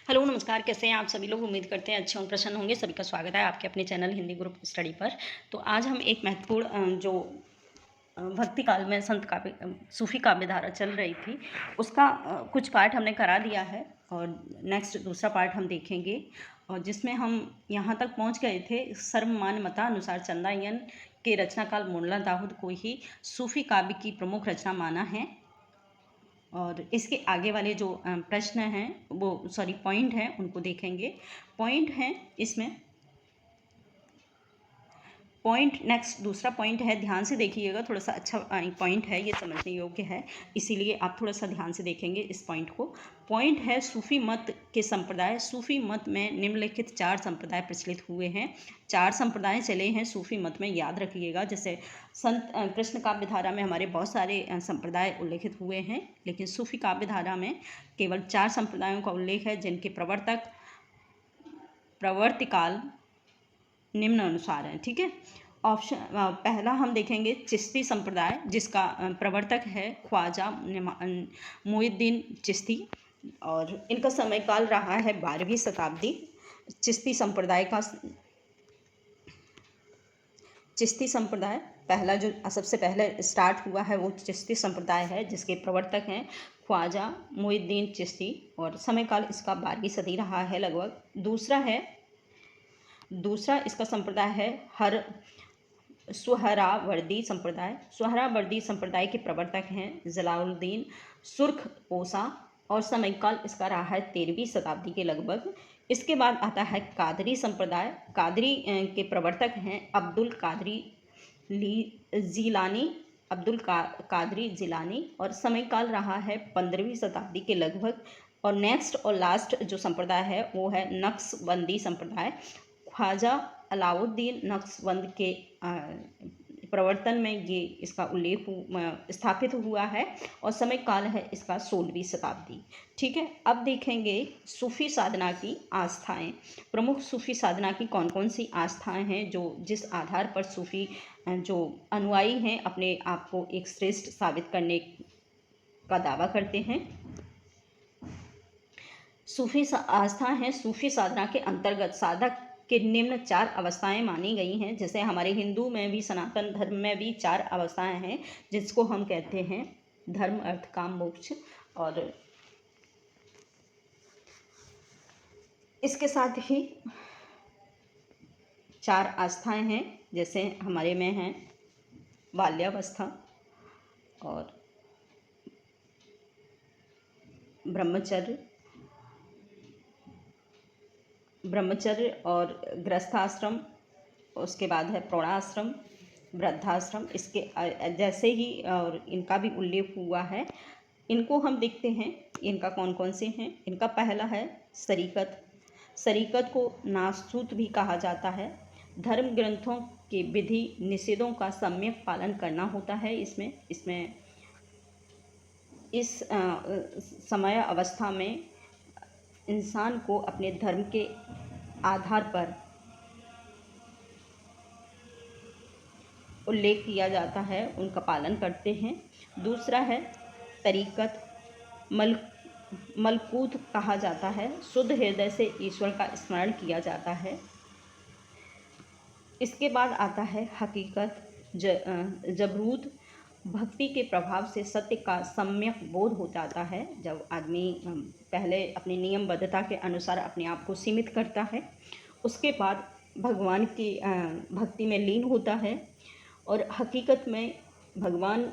Hello नमस्कार, कैसे हैं आप सभी लोग। उम्मीद करते हैं अच्छे और प्रसन्न होंगे। सभी का स्वागत है आपके अपने चैनल हिंदी ग्रुप स्टडी पर। तो आज हम एक महत्वपूर्ण भक्ति काल में संत काव्य सूफी काव्य धारा चल रही थी, उसका कुछ पार्ट हमने करा दिया है और नेक्स्ट दूसरा पार्ट हम देखेंगे। और जिसमें हम यहाँ तक पहुँच गए थे, सर्वमान्य मतानुसार चंदायन के रचनाकाल मोहनलाल दाऊद को ही सूफी काव्य की प्रमुख रचना माना है। और इसके आगे वाले जो प्रश्न हैं पॉइंट हैं उनको देखेंगे। पॉइंट हैं इसमें नेक्स्ट दूसरा पॉइंट है, ध्यान से देखिएगा, थोड़ा सा अच्छा पॉइंट है, ये समझने योग्य है, इसीलिए आप थोड़ा सा ध्यान से देखेंगे इस पॉइंट को। पॉइंट है सूफी मत के संप्रदाय। सूफी मत में निम्नलिखित 4 संप्रदाय प्रचलित हुए हैं। 4 संप्रदाय चले हैं सूफी मत में, याद रखिएगा। जैसे संत कृष्ण काव्य धारा में हमारे बहुत सारे संप्रदाय उल्लेखित हुए हैं, लेकिन सूफी काव्य धारा में केवल 4 संप्रदायों का उल्लेख है, जिनके प्रवर्तिकाल निम्न अनुसार है। ठीक है, ऑप्शन पहला हम देखेंगे चिश्ती संप्रदाय, जिसका प्रवर्तक है ख्वाजा मोइनुद्दीन चिश्ती और इनका समय काल रहा है 12वीं शताब्दी। चिश्ती संप्रदाय पहला जो सबसे पहले स्टार्ट हुआ है वो चिश्ती संप्रदाय है, जिसके प्रवर्तक हैं ख्वाजा मोइनुद्दीन चिश्ती और समय काल इसका 12वीं सदी रहा है लगभग। दूसरा इसका संप्रदाय है सुहरावर्दी संप्रदाय। सुहरावर्दी संप्रदाय के प्रवर्तक हैं जलालुद्दीन सुर्ख पोसा और समय काल इसका रहा है 13वीं शताब्दी के लगभग। इसके बाद आता है कादरी संप्रदाय। कादरी के प्रवर्तक हैं अब्दुल कादरी जिलानी और समय काल रहा है 15वीं शताब्दी के लगभग। और नेक्स्ट और लास्ट जो संप्रदाय है वो है नक्शबंदी संप्रदाय। ख्वाजा अलाउद्दीन नक्शबंद के प्रवर्तन में ये इसका उल्लेख स्थापित हुआ है और समय काल है इसका 16वीं शताब्दी। ठीक है, अब देखेंगे सूफी साधना की आस्थाएं। प्रमुख सूफी साधना की कौन कौन सी आस्थाएं हैं, जिस आधार पर सूफी जो अनुयायी हैं अपने आप को एक श्रेष्ठ साबित करने का दावा करते हैं। सूफी आस्था है सूफी साधना के अंतर्गत साधक के निम्न 4 अवस्थाएं मानी गई हैं। जैसे हमारे हिंदू में भी, सनातन धर्म में भी 4 अवस्थाएं हैं, जिसको हम कहते हैं धर्म, अर्थ, काम, मोक्ष। और इसके साथ ही 4 आस्थाएं हैं, जैसे हमारे में हैं बाल्यावस्था और ब्रह्मचर्य और गृहस्थाश्रम, उसके बाद है प्रौढ़ाश्रम, वृद्धाश्रम। इसके जैसे ही और इनका भी उल्लेख हुआ है। इनको हम देखते हैं, इनका कौन कौन से हैं। इनका पहला है शरीकत को नासूत भी कहा जाता है। धर्म ग्रंथों के विधि निषेधों का सम्यक पालन करना होता है। इस समय अवस्था में इंसान को अपने धर्म के आधार पर उल्लेख किया जाता है, उनका पालन करते हैं। दूसरा है तरीकत, मलकूत कहा जाता है। शुद्ध हृदय से ईश्वर का स्मरण किया जाता है। इसके बाद आता है हकीकत, जबरूत। भक्ति के प्रभाव से सत्य का सम्यक बोध हो जाता है। जब आदमी पहले अपनी नियमबद्धता के अनुसार अपने आप को सीमित करता है, उसके बाद भगवान की भक्ति में लीन होता है। और हकीकत में भगवान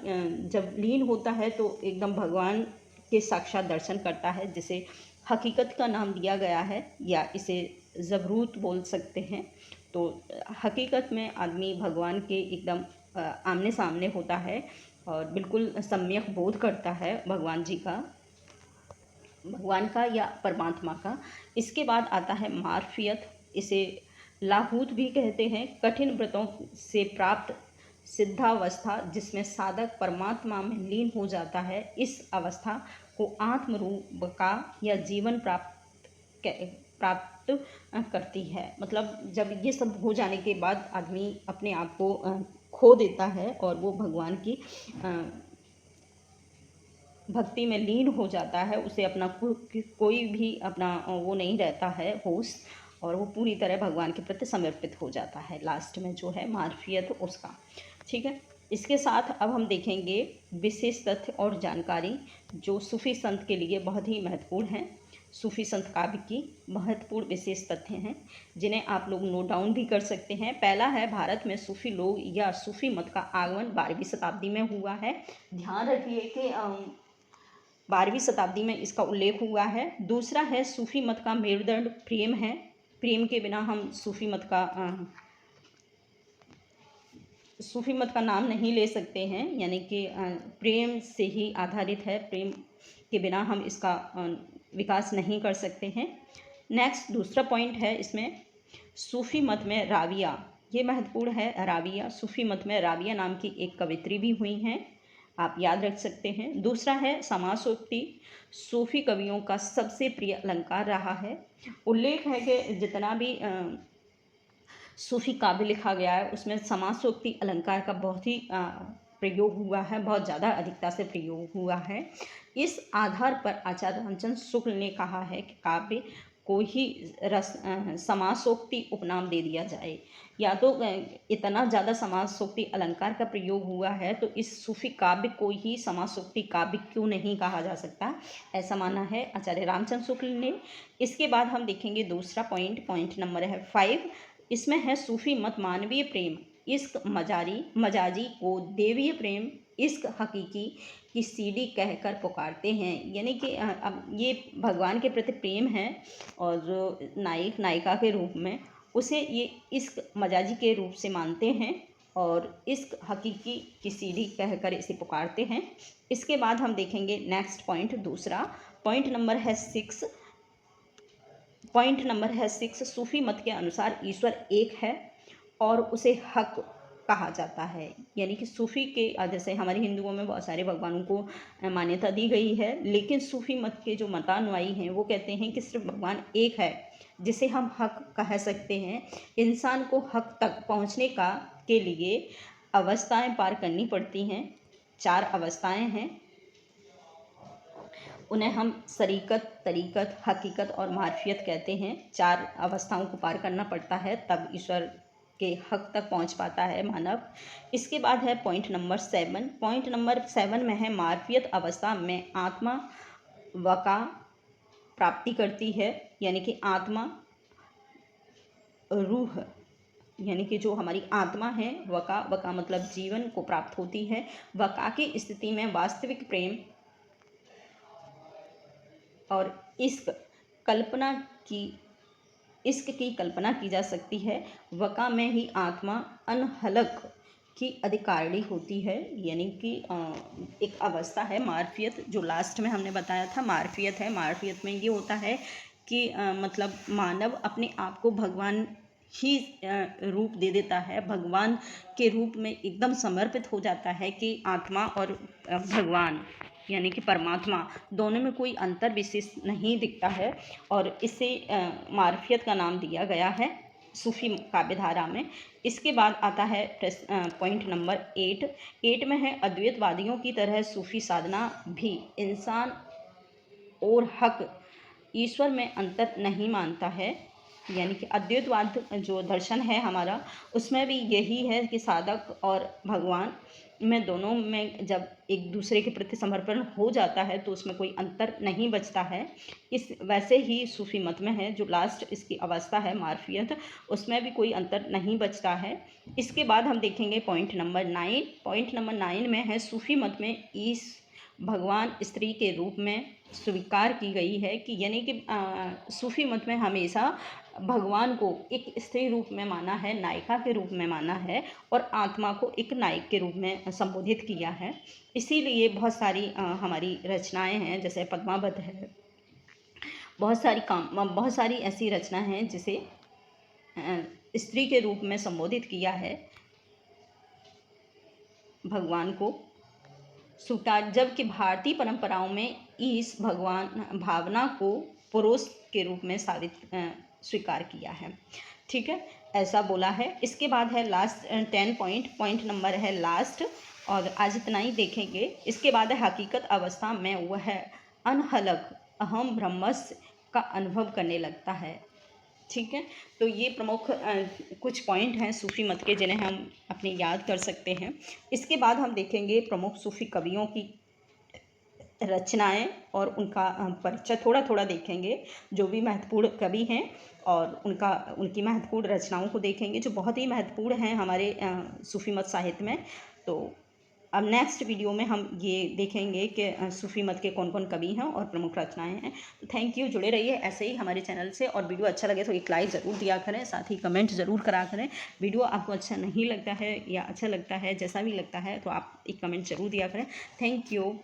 जब लीन होता है तो एकदम भगवान के साक्षात दर्शन करता है, जिसे हकीकत का नाम दिया गया है, या इसे जबरूत बोल सकते हैं। तो हकीकत में आदमी भगवान के एकदम आमने सामने होता है और बिल्कुल सम्यक बोध करता है भगवान का या परमात्मा का। इसके बाद आता है मार्फियत, इसे लाहूत भी कहते हैं। कठिन व्रतों से प्राप्त सिद्धावस्था, जिसमें साधक परमात्मा में लीन हो जाता है। इस अवस्था को आत्मरूप का या जीवन प्राप्त करती है। मतलब जब ये सब हो जाने के बाद आदमी अपने आप को खो देता है और वो भगवान की भक्ति में लीन हो जाता है, उसे अपना कोई भी अपना वो नहीं रहता है होश, और वो पूरी तरह भगवान के प्रति समर्पित हो जाता है। लास्ट में जो है मार्फियत उसका, ठीक है। इसके साथ अब हम देखेंगे विशेष तथ्य और जानकारी जो सूफी संत के लिए बहुत ही महत्वपूर्ण हैं। सूफी संत काव्य की महत्वपूर्ण विशेष तथ्य हैं जिन्हें आप लोग नोट डाउन भी कर सकते हैं। पहला है, भारत में सूफी लोग या सूफी मत का आगमन 12वीं शताब्दी में हुआ है। ध्यान रखिए कि 12वीं शताब्दी में इसका उल्लेख हुआ है। दूसरा है, सूफी मत का मेरुदंड प्रेम है। प्रेम के बिना हम सूफी मत का नाम नहीं ले सकते हैं, यानी कि प्रेम से ही आधारित है। प्रेम के बिना हम इसका विकास नहीं कर सकते हैं। नेक्स्ट दूसरा पॉइंट है इसमें, सूफी मत में राविया, ये महत्वपूर्ण है। राविया, सूफी मत में राविया नाम की एक कवित्री भी हुई हैं, आप याद रख सकते हैं। दूसरा है, समासोक्ति सूफी कवियों का सबसे प्रिय अलंकार रहा है। उल्लेख है कि जितना भी सूफी काव्य लिखा गया है उसमें समासोक्ति अलंकार का बहुत ही प्रयोग हुआ है, बहुत ज़्यादा अधिकता से प्रयोग हुआ है। इस आधार पर आचार्य रामचंद्र शुक्ल ने कहा है कि काव्य को ही समासोक्ति उपनाम दे दिया जाए। या तो इतना ज़्यादा समासोक्ति अलंकार का प्रयोग हुआ है तो इस सूफी काव्य को ही समासोक्ति काव्य क्यों नहीं कहा जा सकता, ऐसा माना है आचार्य रामचंद्र शुक्ल ने। इसके बाद हम देखेंगे दूसरा पॉइंट नंबर है 5। इसमें है, सूफी मत मानवीय प्रेम इश्क मजाजी को देवीय प्रेम इश्क हकीकी की सीढ़ी कहकर पुकारते हैं। यानी कि अब ये भगवान के प्रति प्रेम है और जो नायक नायिका के रूप में उसे ये इश्क मजाजी के रूप से मानते हैं और इश्क हकीकी की सीढ़ी कहकर इसे पुकारते हैं। इसके बाद हम देखेंगे नेक्स्ट पॉइंट, दूसरा पॉइंट नंबर है 6। सूफी मत के अनुसार ईश्वर एक है और उसे हक कहा जाता है। यानी कि सूफी के, जैसे हमारे हिंदुओं में बहुत सारे भगवानों को मान्यता दी गई है, लेकिन सूफी मत के जो मतानुयायी हैं वो कहते हैं कि सिर्फ भगवान एक है जिसे हम हक कह सकते हैं। इंसान को हक तक पहुंचने के लिए अवस्थाएं पार करनी पड़ती हैं। 4 अवस्थाएं हैं, उन्हें हम शरीकत, तरीकत, हकीकत और मार्फियत कहते हैं। 4 अवस्थाओं को पार करना पड़ता है तब ईश्वर के हक तक पहुंच पाता है मानव। इसके बाद है पॉइंट नंबर 7 में है, मार्फियत अवस्था में आत्मा वका प्राप्ति करती है। यानी कि आत्मा, रूह, यानी कि जो हमारी आत्मा है, वका मतलब जीवन को प्राप्त होती है। वका की स्थिति में वास्तविक प्रेम और इश्क की कल्पना की जा सकती है। वका में ही आत्मा अनहलक की अधिकारिणी होती है। यानी कि एक अवस्था है मार्फियत, जो लास्ट में हमने बताया था मार्फियत है। मार्फियत में ये होता है कि मतलब मानव अपने आप को भगवान ही रूप दे देता है, भगवान के रूप में एकदम समर्पित हो जाता है कि आत्मा और भगवान यानी कि परमात्मा दोनों में कोई अंतर विशेष नहीं दिखता है, और इसे मार्फियत का नाम दिया गया है सूफी काव्यधारा में। इसके बाद आता है पॉइंट नंबर 8 में है, अद्वैतवादियों की तरह सूफी साधना भी इंसान और हक ईश्वर में अंतर नहीं मानता है। यानी कि अद्वैतवाद जो दर्शन है हमारा, उसमें भी यही है कि साधक और भगवान में दोनों में जब एक दूसरे के प्रति समर्पण हो जाता है तो उसमें कोई अंतर नहीं बचता है। वैसे ही सूफी मत में है, जो लास्ट इसकी अवस्था है मार्फियत, उसमें भी कोई अंतर नहीं बचता है। इसके बाद हम देखेंगे पॉइंट नंबर 9 में है, सूफी मत में भगवान स्त्री के रूप में स्वीकार की गई है। कि यानी कि सूफी मत में हमेशा भगवान को एक स्त्री रूप में माना है, नायिका के रूप में माना है, और आत्मा को एक नायक के रूप में संबोधित किया है। इसीलिए बहुत सारी हमारी रचनाएं हैं, जैसे पद्मावत है, बहुत सारी ऐसी रचनाएं हैं जिसे स्त्री के रूप में संबोधित किया है भगवान को स्वीकार, जबकि भारतीय परंपराओं में इस भगवान भावना को पुरुष के रूप में स्वीकार किया है। ठीक है, ऐसा बोला है। इसके बाद है लास्ट 10 पॉइंट नंबर है लास्ट और आज इतना ही देखेंगे। इसके बाद है हकीकत अवस्था में वह अनहलक अहम ब्रह्मस्य का अनुभव करने लगता है। ठीक है, तो ये प्रमुख कुछ पॉइंट हैं सूफ़ी मत के जिन्हें हम अपने याद कर सकते हैं। इसके बाद हम देखेंगे प्रमुख सूफ़ी कवियों की रचनाएं और उनका परिचय थोड़ा थोड़ा देखेंगे, जो भी महत्वपूर्ण कवि हैं और उनकी महत्वपूर्ण रचनाओं को देखेंगे जो बहुत ही महत्वपूर्ण हैं हमारे सूफ़ी मत साहित्य में। तो अब नेक्स्ट वीडियो में हम ये देखेंगे कि सूफ़ी मत के कौन कौन कवि हैं और प्रमुख रचनाएं हैं। तो थैंक यू, जुड़े रहिए ऐसे ही हमारे चैनल से। और वीडियो अच्छा लगे तो एक लाइक ज़रूर दिया करें, साथ ही कमेंट ज़रूर करा करें। वीडियो आपको अच्छा नहीं लगता है या अच्छा लगता है, जैसा भी लगता है तो आप एक कमेंट ज़रूर दिया करें। Thank you.